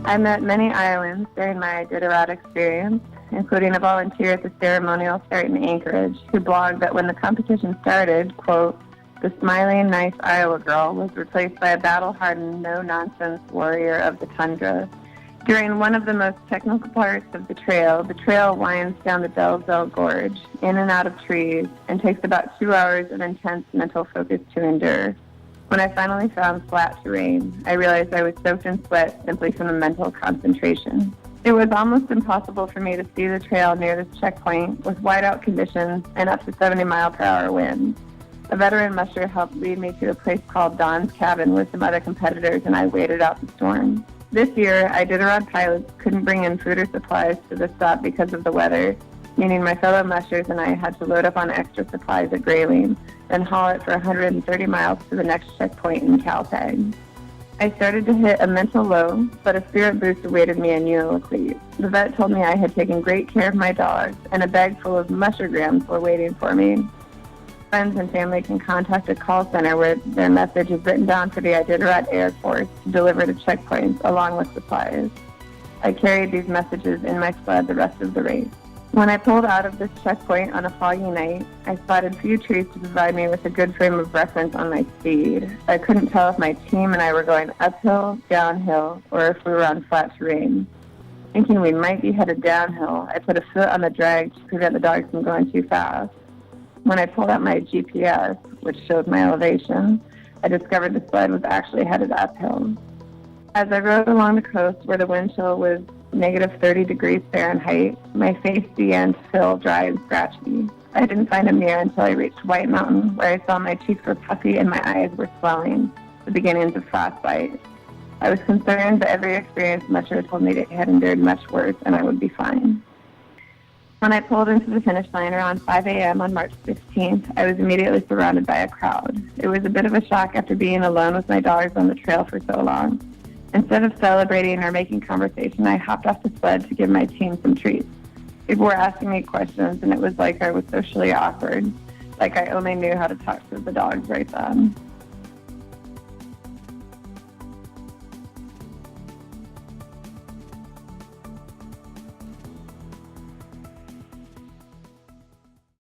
I met many Iowans during my Iditarod experience, including a volunteer at the ceremonial start in Anchorage who blogged that when the competition started, quote, the smiling, nice Iowa girl was replaced by a battle-hardened, no-nonsense warrior of the tundra. During one of the most technical parts of the trail winds down the Dalzell Gorge, in and out of trees, and takes about 2 hours of intense mental focus to endure. When I finally found flat terrain, I realized I was soaked in sweat simply from the mental concentration. It was almost impossible for me to see the trail near this checkpoint with whiteout conditions and up to 70-mile-per-hour winds. A veteran musher helped lead me to a place called Don's Cabin with some other competitors, and I waited out the storm. This year, Iditarod pilots couldn't bring in food or supplies to the stop because of the weather, meaning my fellow mushers and I had to load up on extra supplies at Grayling, then haul it for 130 miles to the next checkpoint in Caltag. I started to hit a mental low, but a spirit boost awaited me in Unalakleet. The vet told me I had taken great care of my dogs, and a bag full of mushergrams were waiting for me. Friends and family can contact a call center where their message is written down for the Iditarod Air Force to deliver to checkpoints along with supplies. I carried these messages in my sled the rest of the race. When I pulled out of this checkpoint on a foggy night, I spotted few trees to provide me with a good frame of reference on my speed. I couldn't tell if my team and I were going uphill, downhill, or if we were on flat terrain. Thinking we might be headed downhill, I put a foot on the drag to prevent the dogs from going too fast. When I pulled out my GPS, which shows my elevation, I discovered the sled was actually headed uphill. As I rode along the coast where the wind chill was negative 30 degrees Fahrenheit, my face began to feel dry and scratchy. I didn't find a mirror until I reached White Mountain, where I saw my cheeks were puffy and my eyes were swelling, the beginnings of frostbite. I was concerned, but every experienced musher told me they had endured much worse and I would be fine. When I pulled into the finish line around 5 a.m. on March 16th, I was immediately surrounded by a crowd. It was a bit of a shock after being alone with my dogs on the trail for so long. Instead of celebrating or making conversation, I hopped off the sled to give my team some treats. People were asking me questions, and it was like I was socially awkward, like I only knew how to talk to the dogs right then.